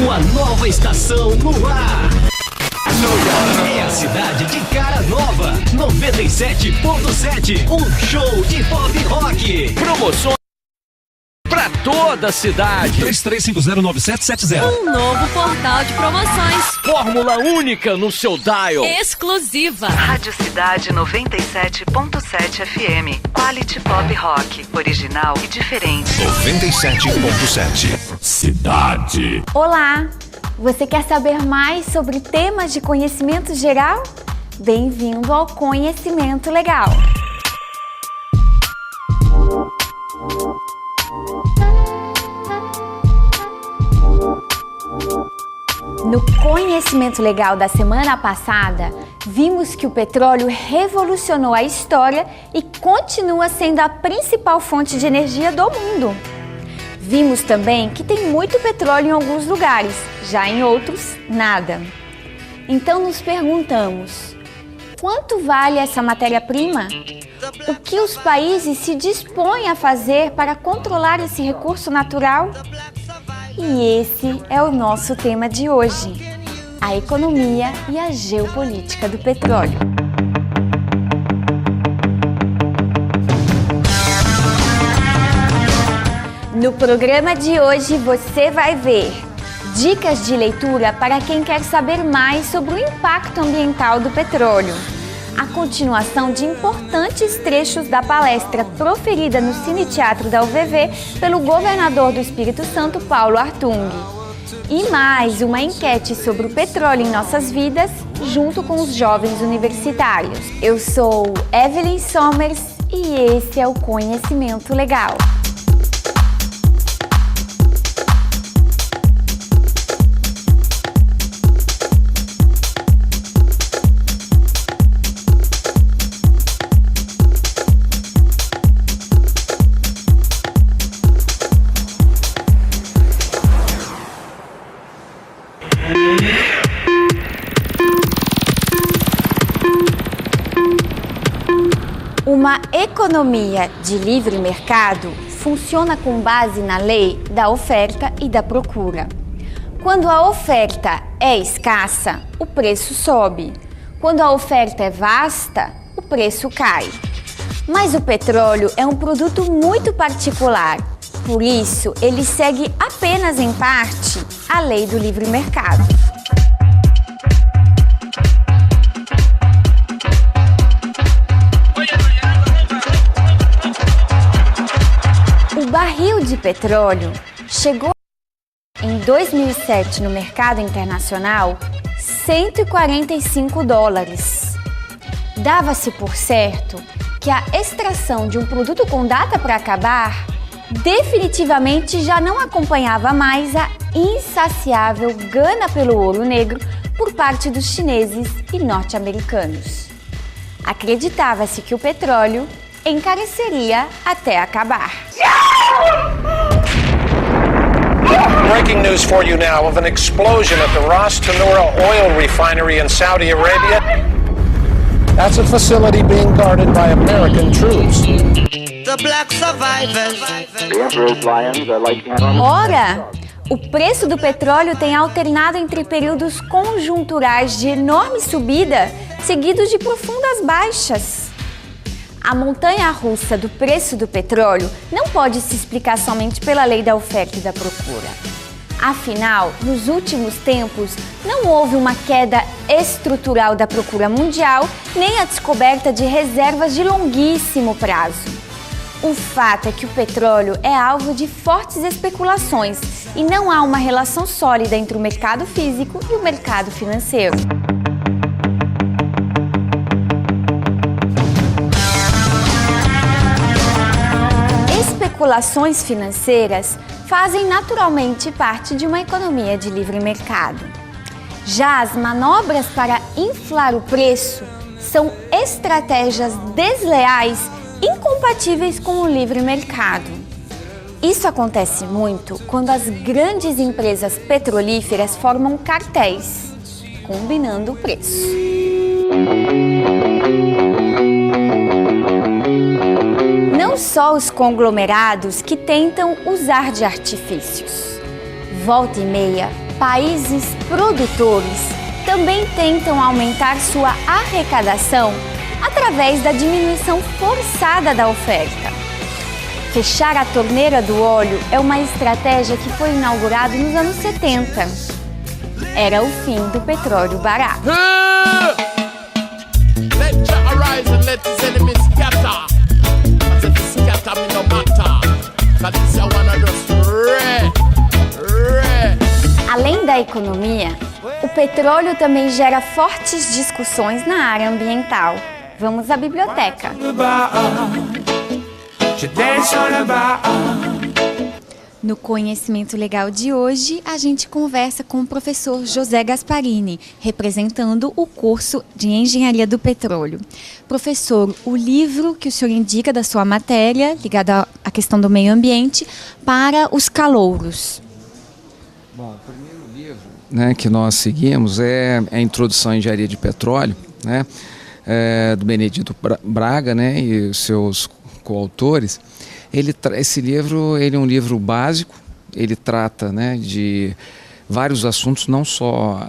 Uma nova estação no ar. É a cidade de cara nova. 97.7. Um show de pop rock. Promoções pra toda a cidade. 33509770. Um novo portal de promoções. Fórmula única no seu dial. Exclusiva. Rádio Cidade 97.7 FM. Quality Pop Rock. Original e diferente. 97.7. Cidade. Olá! Você quer saber mais sobre temas de conhecimento geral? Bem-vindo ao Conhecimento Legal! No Conhecimento Legal da semana passada, vimos que o petróleo revolucionou a história e continua sendo a principal fonte de energia do mundo. Vimos também que tem muito petróleo em alguns lugares, já em outros, nada. Então nos perguntamos, quanto vale essa matéria-prima? O que os países se dispõem a fazer para controlar esse recurso natural? E esse é o nosso tema de hoje, a economia e a geopolítica do petróleo. No programa de hoje você vai ver dicas de leitura para quem quer saber mais sobre o impacto ambiental do petróleo, a continuação de importantes trechos da palestra proferida no Cine Teatro da UVV pelo governador do Espírito Santo, Paulo Artung. E mais uma enquete sobre o petróleo em nossas vidas, junto com os jovens universitários. Eu sou Evelyn Somers e esse é o Conhecimento Legal. Uma economia de livre mercado funciona com base na lei da oferta e da procura. Quando a oferta é escassa, o preço sobe. Quando a oferta é vasta, o preço cai. Mas o petróleo é um produto muito particular, por isso ele segue apenas em parte a lei do livre mercado. O barril de petróleo chegou em 2007 no mercado internacional $145. Dava-se por certo que a extração de um produto com data para acabar definitivamente já não acompanhava mais a insaciável gana pelo ouro negro por parte dos chineses e norte-americanos. Acreditava-se que o petróleo encareceria até acabar. Breaking news for you now of an explosion at the Ras Tanura oil refinery in Saudi Arabia. That's a facility being guarded by American troops. The black survivors. Ora, o preço do petróleo tem alternado entre períodos conjunturais de enorme subida, seguidos de profundas baixas. A montanha-russa do preço do petróleo não pode se explicar somente pela lei da oferta e da procura. Afinal, nos últimos tempos, não houve uma queda estrutural da procura mundial, nem a descoberta de reservas de longuíssimo prazo. O fato é que o petróleo é alvo de fortes especulações e não há uma relação sólida entre o mercado físico e o mercado financeiro. Especulações financeiras fazem naturalmente parte de uma economia de livre mercado. Já as manobras para inflar o preço são estratégias desleais incompatíveis com o livre mercado. Isso acontece muito quando as grandes empresas petrolíferas formam cartéis, combinando o preço. Não só os conglomerados que tentam usar de artifícios. Volta e meia, Países produtores também tentam aumentar sua arrecadação através da diminuição forçada da oferta. Fechar a torneira do óleo é uma estratégia que foi inaugurada nos anos 70. Era o fim do petróleo barato. Além da economia, o petróleo também gera fortes discussões na área ambiental. Vamos à biblioteca. No Conhecimento Legal de hoje, a gente conversa com o professor José Gasparini, representando o curso de Engenharia do Petróleo. Professor, o livro que o senhor indica da sua matéria, ligado à questão do meio ambiente, para os calouros. Bom, o primeiro livro, né, que nós seguimos é a Introdução à Engenharia de Petróleo, né, do Benedito Braga, né, e os seus coautores. Esse livro ele é um livro básico, ele trata, né, de vários assuntos, não só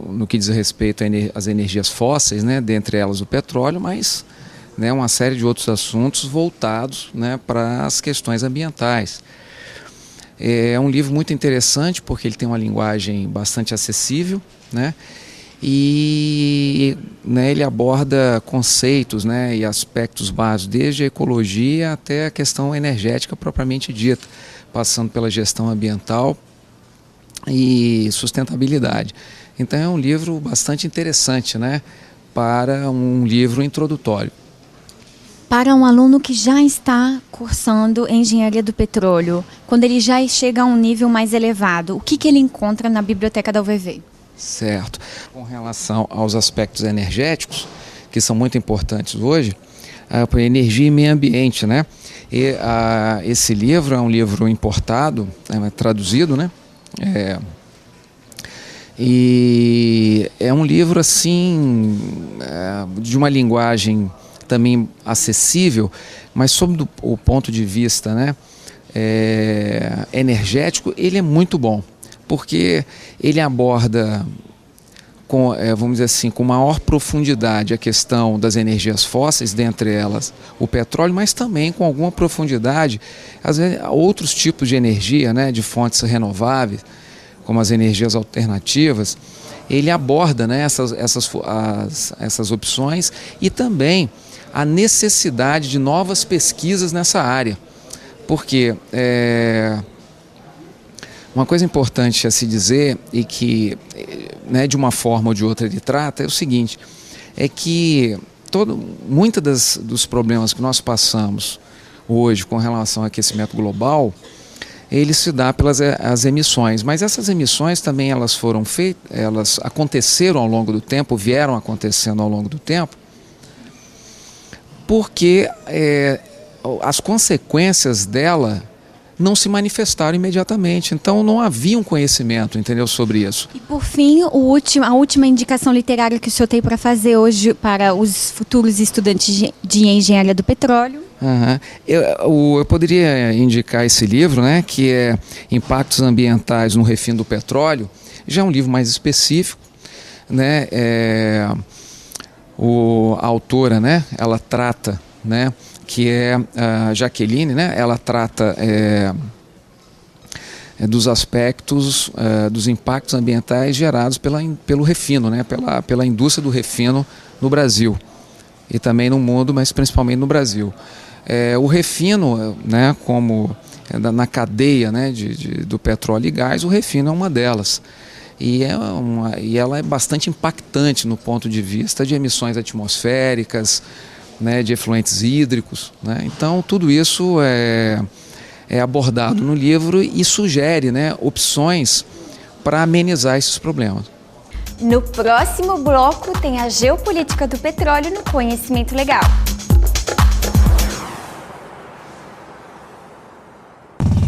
no que diz respeito às energias fósseis, né, dentre elas o petróleo, mas, né, uma série de outros assuntos voltados, né, para as questões ambientais. É um livro muito interessante porque ele tem uma linguagem bastante acessível, né, e, né, ele aborda conceitos, né, e aspectos básicos, desde a ecologia até a questão energética propriamente dita, passando pela gestão ambiental e sustentabilidade. Então é um livro bastante interessante, né, para um livro introdutório. Para um aluno que já está cursando Engenharia do Petróleo, quando ele já chega a um nível mais elevado, o que ele encontra na biblioteca da UVV? Certo. Com relação aos aspectos energéticos, que são muito importantes hoje, para energia e meio ambiente, né? Esse livro é um livro importado, traduzido, né? E é um livro assim de uma linguagem também acessível, mas sob o ponto de vista, né, energético, ele é muito bom, porque ele aborda vamos dizer assim, com maior profundidade a questão das energias fósseis, dentre elas o petróleo, mas também com alguma profundidade às vezes, outros tipos de energia, né, de fontes renováveis, como as energias alternativas. Ele aborda, né, essas opções e também a necessidade de novas pesquisas nessa área, porque uma coisa importante a se dizer e que, né, de uma forma ou de outra ele trata é o seguinte, é que muitos dos problemas que nós passamos hoje com relação ao aquecimento global, ele se dá pelas as emissões, mas essas emissões também elas aconteceram ao longo do tempo, vieram acontecendo ao longo do tempo, porque as consequências dela não se manifestaram imediatamente, então não havia um conhecimento, entendeu, sobre isso. E por fim, a última indicação literária que o senhor tem para fazer hoje para os futuros estudantes de Engenharia do Petróleo? Eu poderia indicar esse livro, né, que é Impactos Ambientais no Refino do Petróleo. Já é um livro mais específico, né, a autora, né, ela trata, né, que é a Jaqueline, né, ela trata dos aspectos dos impactos ambientais gerados pelo refino, né, pela indústria do refino no Brasil e também no mundo, mas principalmente no Brasil. O refino, né, como na cadeia, né, do petróleo e gás, o refino é uma delas. E ela é bastante impactante no ponto de vista de emissões atmosféricas, né, de efluentes hídricos, né? Então tudo isso é abordado no livro e sugere, né, opções para amenizar esses problemas. No próximo bloco tem a geopolítica do petróleo no Conhecimento Legal.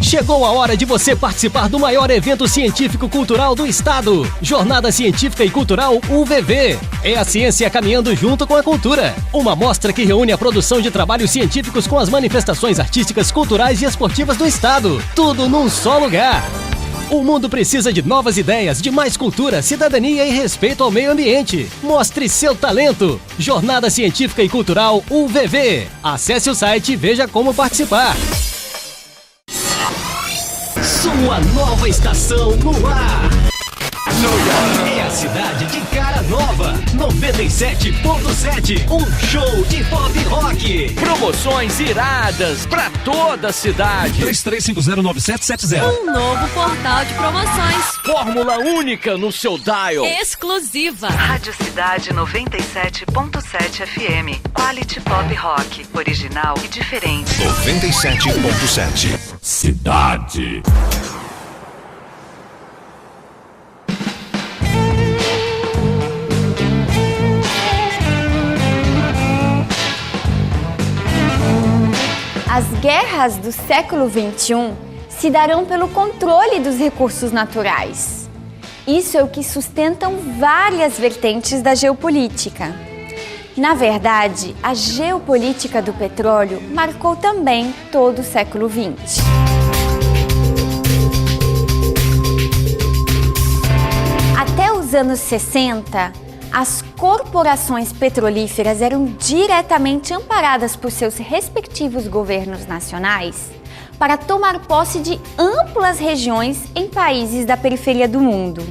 Chegou a hora de você participar do maior evento científico-cultural do estado. Jornada Científica e Cultural UVV. É a ciência caminhando junto com a cultura. Uma mostra que reúne a produção de trabalhos científicos com as manifestações artísticas, culturais e esportivas do estado. Tudo num só lugar. O mundo precisa de novas ideias, de mais cultura, cidadania e respeito ao meio ambiente. Mostre seu talento. Jornada Científica e Cultural UVV. Acesse o site e veja como participar. Sua nova estação no ar. É a cidade de cara nova. 97.7. Um show de pop rock. Promoções iradas pra toda a cidade. 33509770. Um novo portal de promoções. Fórmula única no seu dial. Exclusiva. Rádio Cidade 97.7 FM. Quality Pop Rock. Original e diferente. 97.7. Cidade. As guerras do século XXI se darão pelo controle dos recursos naturais. Isso é o que sustentam várias vertentes da geopolítica. Na verdade, a geopolítica do petróleo marcou também todo o século XX. Até os anos 60, as corporações petrolíferas eram diretamente amparadas por seus respectivos governos nacionais para tomar posse de amplas regiões em países da periferia do mundo.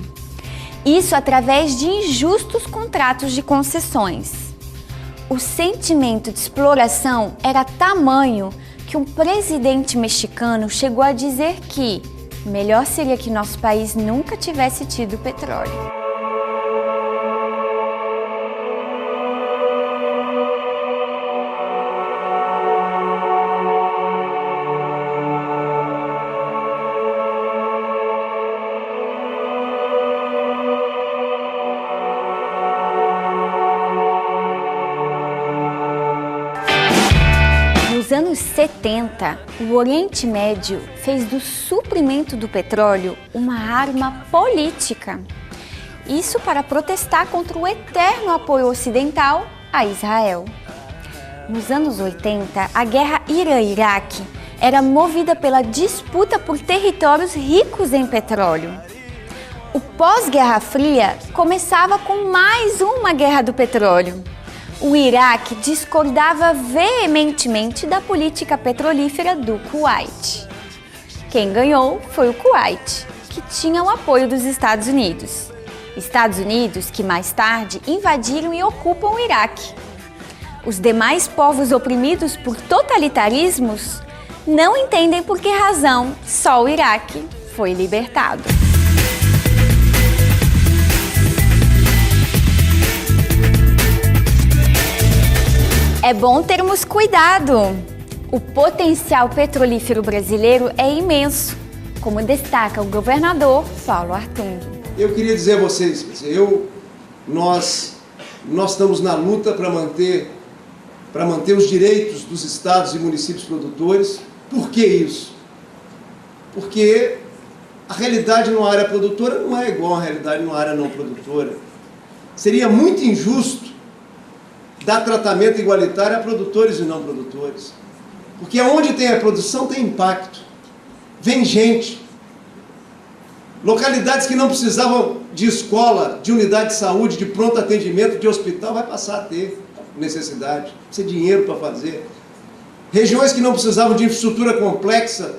Isso através de injustos contratos de concessões. O sentimento de exploração era tamanho que um presidente mexicano chegou a dizer que melhor seria que nosso país nunca tivesse tido petróleo. Nos anos 70, o Oriente Médio fez do suprimento do petróleo uma arma política. Isso para protestar contra o eterno apoio ocidental a Israel. Nos anos 80, a guerra Irã-Iraque era movida pela disputa por territórios ricos em petróleo. O pós-Guerra Fria começava com mais uma guerra do petróleo. O Iraque discordava veementemente da política petrolífera do Kuwait. Quem ganhou foi o Kuwait, que tinha o apoio dos Estados Unidos. Estados Unidos que mais tarde invadiram e ocupam o Iraque. Os demais povos oprimidos por totalitarismos não entendem por que razão só o Iraque foi libertado. É bom termos cuidado. O potencial petrolífero brasileiro é imenso, como destaca o governador Paulo Artung. Eu queria dizer a vocês, nós estamos na luta para manter os direitos dos estados e municípios produtores. Por que isso? Porque a realidade numa área produtora não é igual à realidade numa área não produtora. Seria muito injusto dar tratamento igualitário a produtores e não produtores. Porque onde tem a produção tem impacto. Vem gente. Localidades que não precisavam de escola, de unidade de saúde, de pronto atendimento, de hospital, vai passar a ter necessidade. Precisa de dinheiro para fazer. Regiões que não precisavam de infraestrutura complexa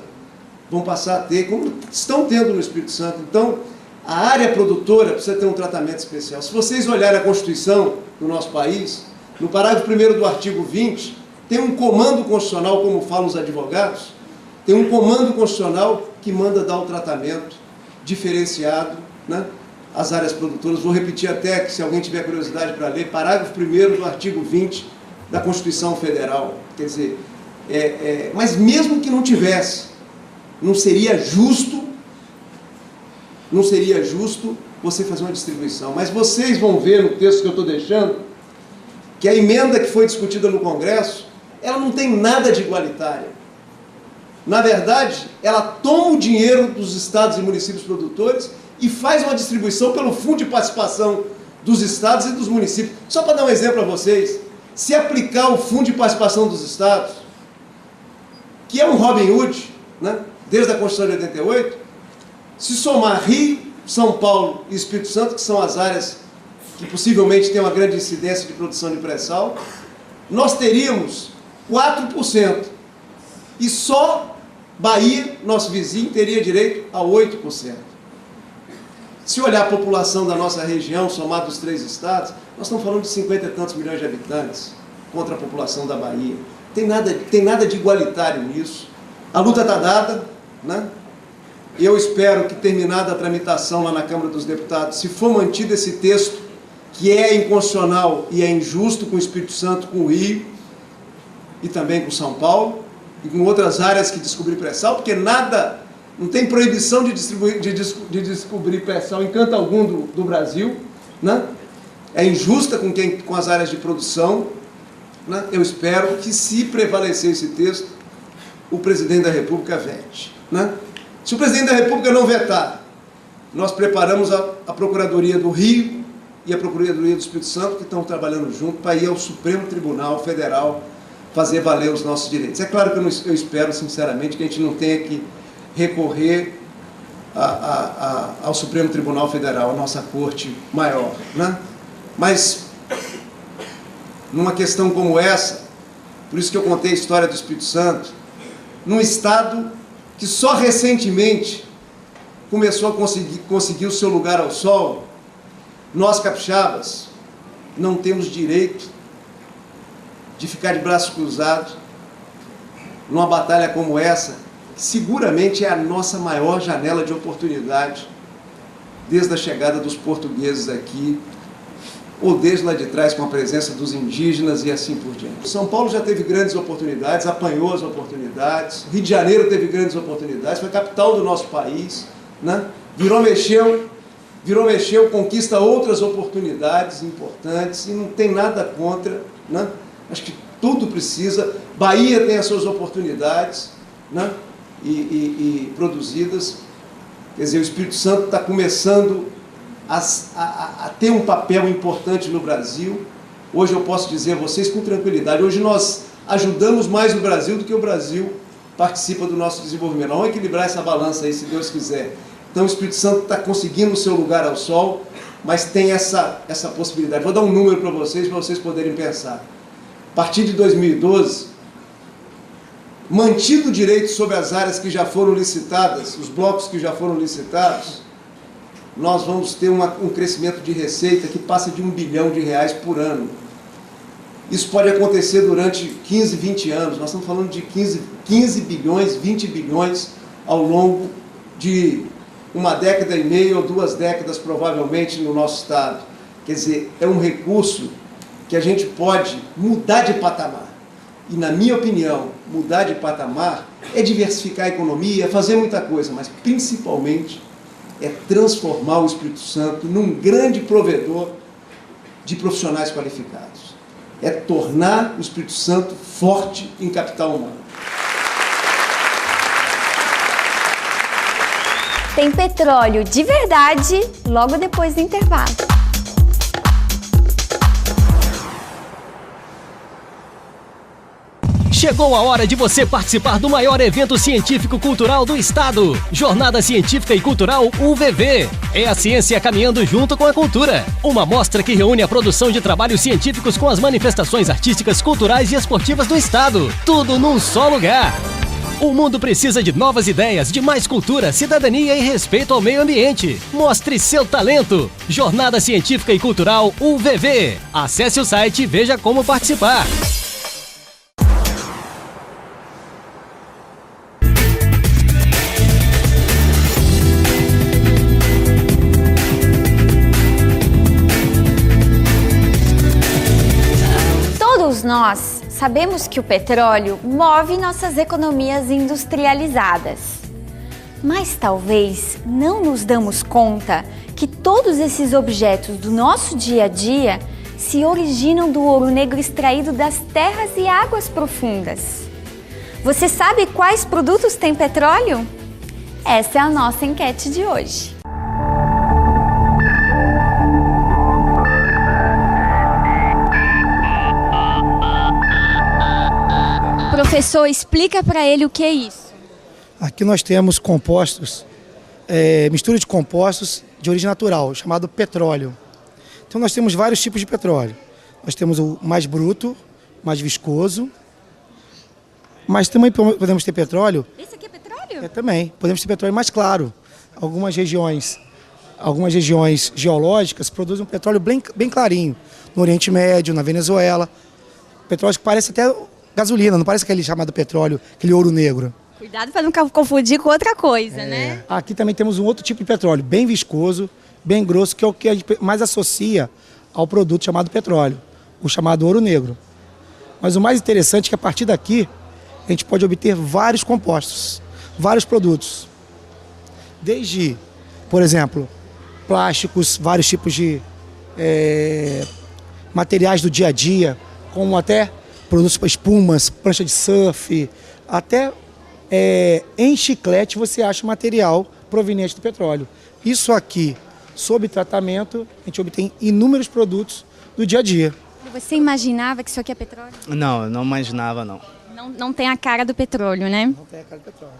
vão passar a ter, como estão tendo no Espírito Santo. Então, a área produtora precisa ter um tratamento especial. Se vocês olharem a Constituição do nosso país, no parágrafo 1º do artigo 20, tem um comando constitucional, como falam os advogados, tem um comando constitucional que manda dar o tratamento diferenciado, né, às áreas produtoras. Vou repetir até, que se alguém tiver curiosidade para ler, parágrafo 1º do artigo 20 da Constituição Federal. Quer dizer, mas mesmo que não tivesse, não seria justo você fazer uma distribuição. Mas vocês vão ver no texto que eu estou deixando, que a emenda que foi discutida no Congresso, ela não tem nada de igualitária. Na verdade, ela toma o dinheiro dos estados e municípios produtores e faz uma distribuição pelo fundo de participação dos estados e dos municípios. Só para dar um exemplo a vocês, se aplicar o fundo de participação dos estados, que é um Robin Hood, né, desde a Constituição de 88, Se somar Rio, São Paulo e Espírito Santo, que são as áreas que possivelmente têm uma grande incidência de produção de pré-sal, nós teríamos 4%. E só Bahia, nosso vizinho, teria direito a 8%. Se olhar a população da nossa região, somada dos 3 estados, nós estamos falando de 50 e tantos milhões de habitantes contra a população da Bahia. Tem nada de igualitário nisso. A luta está dada, né? Eu espero que, terminada a tramitação lá na Câmara dos Deputados, se for mantido esse texto, que é inconstitucional e é injusto com o Espírito Santo, com o Rio, e também com São Paulo, e com outras áreas que descobrir pré-sal, porque não tem proibição de descobrir pré-sal em canto algum do Brasil, né? É injusta com as áreas de produção, né? Eu espero que, se prevalecer esse texto, o presidente da República vete, né? Se o presidente da República não vetar, nós preparamos a Procuradoria do Rio e a Procuradoria do Espírito Santo, que estão trabalhando junto para ir ao Supremo Tribunal Federal fazer valer os nossos direitos. É claro que eu espero, sinceramente, que a gente não tenha que recorrer ao Supremo Tribunal Federal, a nossa Corte Maior, né? Mas, numa questão como essa, por isso que eu contei a história do Espírito Santo, num estado que só recentemente começou a conseguir o seu lugar ao sol, nós capixabas não temos direito de ficar de braços cruzados numa batalha como essa, que seguramente é a nossa maior janela de oportunidade desde a chegada dos portugueses aqui, ou desde lá de trás com a presença dos indígenas e assim por diante. São Paulo já teve grandes oportunidades, apanhou as oportunidades, Rio de Janeiro teve grandes oportunidades, foi a capital do nosso país, né? Virou, mexeu, conquista outras oportunidades importantes e não tem nada contra, né? Acho que tudo precisa. Bahia tem as suas oportunidades, né? e produzidas. Quer dizer, o Espírito Santo está começando a ter um papel importante no Brasil. Hoje eu posso dizer a vocês com tranquilidade, hoje nós ajudamos mais o Brasil do que o Brasil participa do nosso desenvolvimento. Vamos equilibrar essa balança aí, se Deus quiser. Então o Espírito Santo está conseguindo o seu lugar ao sol, mas tem essa possibilidade. Vou dar um número para vocês poderem pensar. A partir de 2012, mantido o direito sobre as áreas que já foram licitadas, os blocos que já foram licitados, nós vamos ter um crescimento de receita que passa de R$1 bilhão por ano. Isso pode acontecer durante 15, 20 anos. Nós estamos falando de 15 bilhões, 20 bilhões ao longo de 1 década e meia ou 2 décadas, provavelmente, no nosso estado. Quer dizer, é um recurso que a gente pode mudar de patamar. E, na minha opinião, mudar de patamar é diversificar a economia, é fazer muita coisa, mas, principalmente, é transformar o Espírito Santo num grande provedor de profissionais qualificados. É tornar o Espírito Santo forte em capital humano. Tem petróleo de verdade logo depois do intervalo. Chegou a hora de você participar do maior evento científico-cultural do estado. Jornada Científica e Cultural UVV. É a ciência caminhando junto com a cultura. Uma mostra que reúne a produção de trabalhos científicos com as manifestações artísticas, culturais e esportivas do estado. Tudo num só lugar. O mundo precisa de novas ideias, de mais cultura, cidadania e respeito ao meio ambiente. Mostre seu talento. Jornada Científica e Cultural UVV. Acesse o site e veja como participar. Nós sabemos que o petróleo move nossas economias industrializadas. Mas talvez não nos damos conta que todos esses objetos do nosso dia a dia se originam do ouro negro extraído das terras e águas profundas. Você sabe quais produtos têm petróleo? Essa é a nossa enquete de hoje. Professor, explica para ele o que é isso. Aqui nós temos compostos mistura de compostos de origem natural, chamado petróleo. Então nós temos vários tipos de petróleo. Nós temos o mais bruto, mais viscoso, mas também podemos ter petróleo... Esse aqui é petróleo? Também. Podemos ter petróleo mais claro. Algumas regiões geológicas produzem um petróleo bem clarinho. No Oriente Médio, na Venezuela. Petróleo que parece até gasolina, não parece aquele chamado petróleo, aquele ouro negro. Cuidado para não confundir com outra coisa, né? Aqui também temos um outro tipo de petróleo, bem viscoso, bem grosso, que é o que a gente mais associa ao produto chamado petróleo, o chamado ouro negro. Mas o mais interessante é que a partir daqui a gente pode obter vários compostos, vários produtos. Desde, por exemplo, plásticos, vários tipos de materiais do dia a dia, como até produtos para espumas, prancha de surf, até em chiclete você acha material proveniente do petróleo. Isso aqui, sob tratamento, a gente obtém inúmeros produtos do dia a dia. Você imaginava que isso aqui é petróleo? Não, eu não imaginava, não. Não tem a cara do petróleo, né? Não tem a cara do petróleo.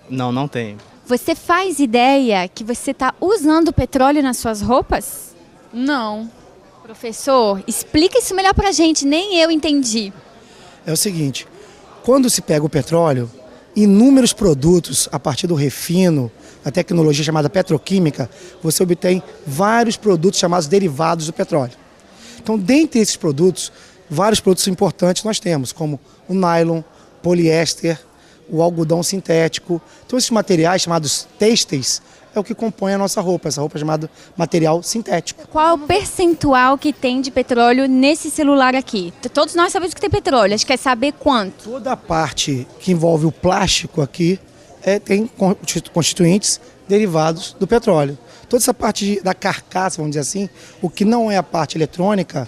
Não tem. Você faz ideia que você está usando petróleo nas suas roupas? Não. Professor, explica isso melhor pra gente, nem eu entendi. É o seguinte, quando se pega o petróleo, inúmeros produtos, a partir do refino, a tecnologia chamada petroquímica, você obtém vários produtos chamados derivados do petróleo. Então, dentre esses produtos, vários produtos importantes nós temos, como o nylon, poliéster, o algodão sintético. Então, esses materiais chamados têxteis é o que compõe a nossa roupa, essa roupa é chamada material sintético. Qual é o percentual que tem de petróleo nesse celular aqui? Todos nós sabemos que tem petróleo, a gente quer saber quanto. Toda a parte que envolve o plástico aqui tem constituintes derivados do petróleo. Toda essa parte da carcaça, vamos dizer assim, o que não é a parte eletrônica,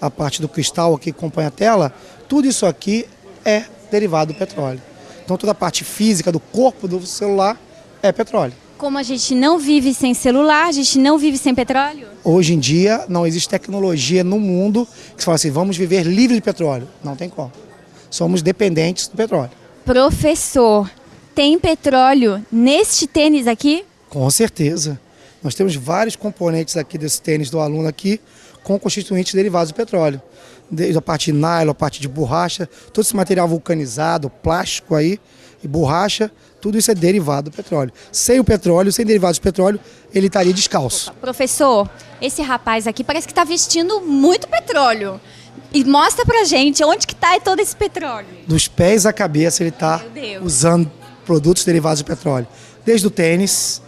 a parte do cristal que compõe a tela, tudo isso aqui é derivado do petróleo. Então toda a parte física do corpo do celular é petróleo. Como a gente não vive sem celular, a gente não vive sem petróleo? Hoje em dia não existe tecnologia no mundo que se fala assim, vamos viver livre de petróleo. Não tem como. Somos dependentes do petróleo. Professor, tem petróleo neste tênis aqui? Com certeza. Nós temos vários componentes aqui desse tênis do aluno aqui com constituintes derivados do petróleo. Desde a parte de nylon, a parte de borracha, todo esse material vulcanizado, plástico aí e borracha, tudo isso é derivado do petróleo. Sem o petróleo, sem derivados do petróleo, ele estaria descalço. Professor, esse rapaz aqui parece que está vestindo muito petróleo. E mostra pra gente onde que está todo esse petróleo. Dos pés à cabeça ele está usando produtos derivados do petróleo. Desde o tênis,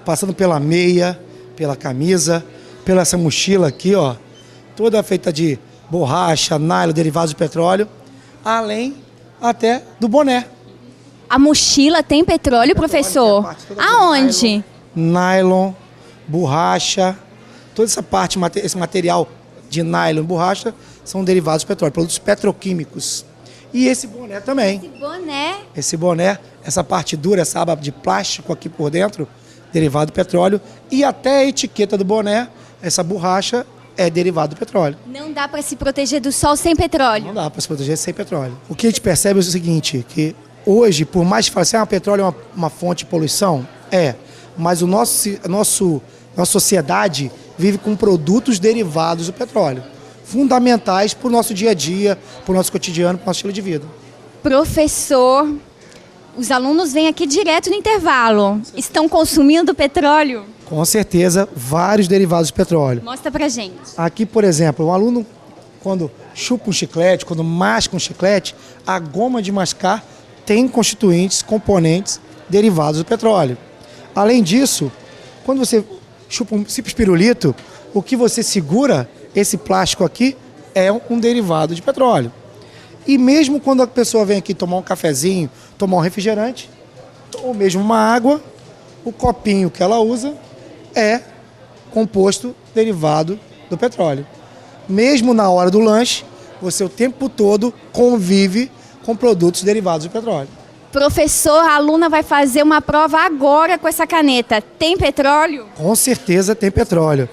passando pela meia, pela camisa, pela essa mochila aqui, ó, toda feita de borracha, nylon, derivados de petróleo, além até do boné. A mochila tem petróleo, professor? Aonde? Nylon, borracha, toda essa parte, esse material de nylon e borracha são derivados de petróleo, produtos petroquímicos. E esse boné também. Esse boné, essa parte dura, essa aba de plástico aqui por dentro, derivado do petróleo. E até a etiqueta do boné, essa borracha, é derivado do petróleo. Não dá para se proteger do sol sem petróleo? Não dá para se proteger sem petróleo. O que a gente percebe é o seguinte, que hoje, por mais que fale assim, o petróleo é uma fonte de poluição, mas nossa sociedade vive com produtos derivados do petróleo, fundamentais para o nosso dia a dia, para o nosso cotidiano, para o nosso estilo de vida. Professor, os alunos vêm aqui direto no intervalo. Estão consumindo petróleo? Com certeza, vários derivados de petróleo. Mostra pra gente. Aqui, por exemplo, o aluno, quando chupa um chiclete, quando masca um chiclete, a goma de mascar tem constituintes, componentes derivados do petróleo. Além disso, quando você chupa um simples pirulito, o que você segura, esse plástico aqui, é um derivado de petróleo. E mesmo quando a pessoa vem aqui tomar um cafezinho, tomar um refrigerante, ou mesmo uma água, o copinho que ela usa é composto derivado do petróleo. Mesmo na hora do lanche, você o tempo todo convive com produtos derivados do petróleo. Professor, a aluna vai fazer uma prova agora com essa caneta. Tem petróleo? Com certeza tem petróleo.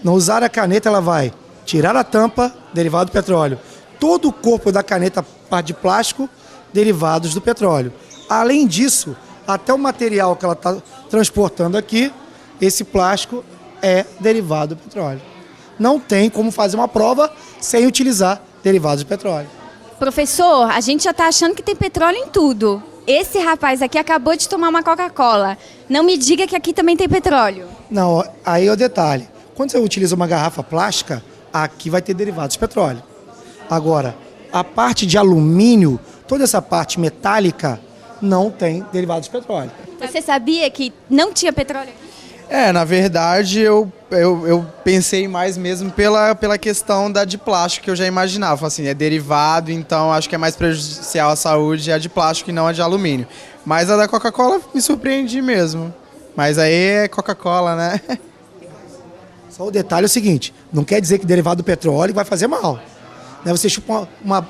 No usar a caneta, ela vai tirar a tampa, derivado do petróleo. Todo o corpo da caneta, parte de plástico, derivados do petróleo. Além disso, até o material que ela está transportando aqui, esse plástico é derivado do petróleo. Não tem como fazer uma prova sem utilizar derivados de petróleo. Professor, a gente já está achando que tem petróleo em tudo. Esse rapaz aqui acabou de tomar uma Coca-Cola. Não me diga que aqui também tem petróleo. Não, aí é o detalhe. Quando você utiliza uma garrafa plástica, aqui vai ter derivados de petróleo. Agora, a parte de alumínio, toda essa parte metálica, não tem derivados de petróleo. Você sabia que não tinha petróleo aqui? Na verdade, eu pensei mais mesmo pela questão de plástico, que eu já imaginava. Assim, é derivado, então acho que é mais prejudicial à saúde a de plástico e não a de alumínio. Mas a da Coca-Cola me surpreendi mesmo. Mas aí é Coca-Cola, né? Só o detalhe é o seguinte, não quer dizer que derivado do petróleo vai fazer mal. Você chupa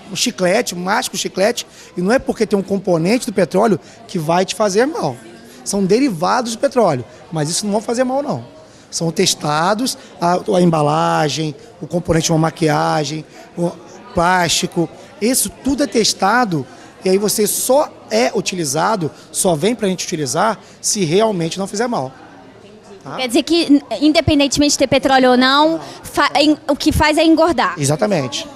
um chiclete, masca um chiclete, e não é porque tem um componente do petróleo que vai te fazer mal. São derivados do petróleo, mas isso não vai fazer mal, não. São testados a embalagem, o componente de uma maquiagem, o plástico. Isso tudo é testado e aí você só é utilizado, só vem para a gente utilizar se realmente não fizer mal. Tá? Quer dizer que, independentemente de ter petróleo ou não, o que faz é engordar. Exatamente.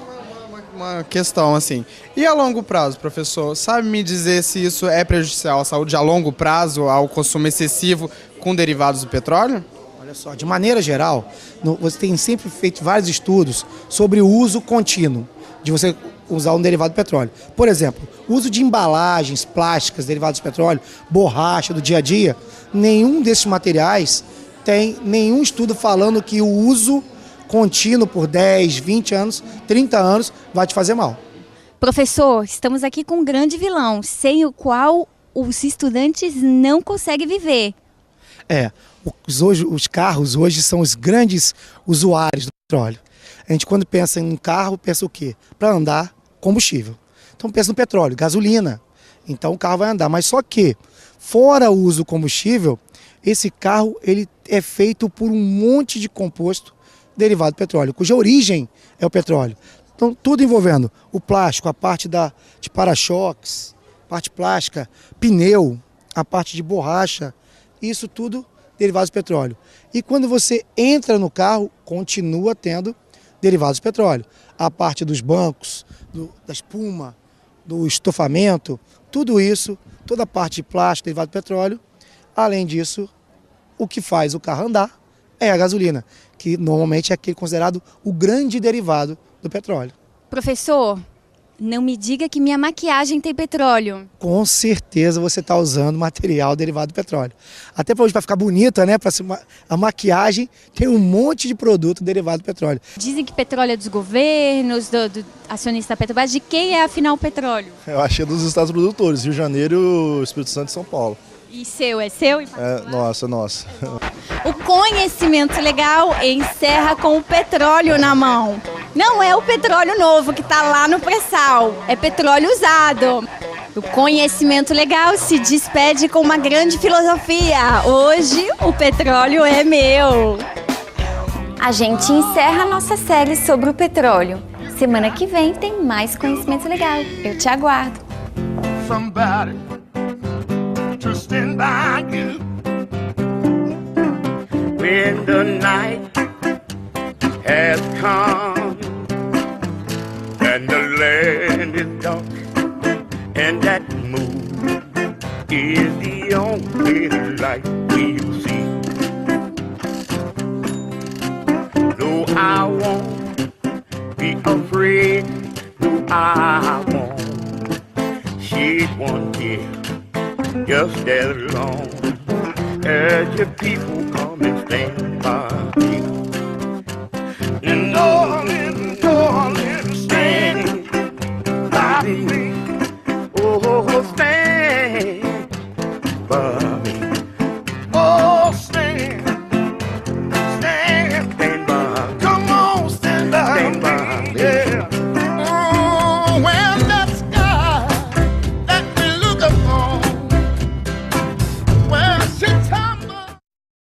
Uma questão assim. E a longo prazo, professor? Sabe me dizer se isso é prejudicial à saúde a longo prazo, ao consumo excessivo com derivados do petróleo? Olha só, de maneira geral, você tem sempre feito vários estudos sobre o uso contínuo de você usar um derivado do petróleo. Por exemplo, o uso de embalagens plásticas, derivados de petróleo, borracha do dia a dia, nenhum desses materiais tem nenhum estudo falando que o uso contínuo por 10, 20 anos, 30 anos, vai te fazer mal. Professor, estamos aqui com um grande vilão, sem o qual os estudantes não conseguem viver. Os carros hoje são os grandes usuários do petróleo. A gente, quando pensa em um carro, pensa o quê? Para andar, combustível. Então pensa no petróleo, gasolina. Então o carro vai andar. Mas só que, fora o uso do combustível, esse carro ele é feito por um monte de composto derivado do petróleo, cuja origem é o petróleo. Então, tudo envolvendo o plástico, a parte de para-choques, parte plástica, pneu, a parte de borracha, isso tudo derivados do petróleo. E quando você entra no carro, continua tendo derivados do petróleo. A parte dos bancos, da espuma, do estofamento, tudo isso, toda a parte de plástico derivado do petróleo. Além disso, o que faz o carro andar é a gasolina, que normalmente é aquele considerado o grande derivado do petróleo. Professor, não me diga que minha maquiagem tem petróleo. Com certeza você está usando material derivado do petróleo. Até para hoje, para ficar bonita, né? A maquiagem tem um monte de produto derivado do petróleo. Dizem que petróleo é dos governos, do acionista da Petrobras. De quem é afinal o petróleo? Eu achei dos estados produtores, Rio de Janeiro, Espírito Santo e São Paulo. E seu, é seu? Nossa. O conhecimento legal encerra com o petróleo na mão. Não é o petróleo novo que está lá no pré-sal, é petróleo usado. O conhecimento legal se despede com uma grande filosofia. Hoje o petróleo é meu. A gente encerra a nossa série sobre o petróleo. Semana que vem tem mais conhecimento legal. Eu te aguardo. Somebody to stand by you when the night has come and the land is dark and that moon is the only light we'll see. No, I won't be afraid. No, I won't shed one tear. Just as long as your people come and stand by me.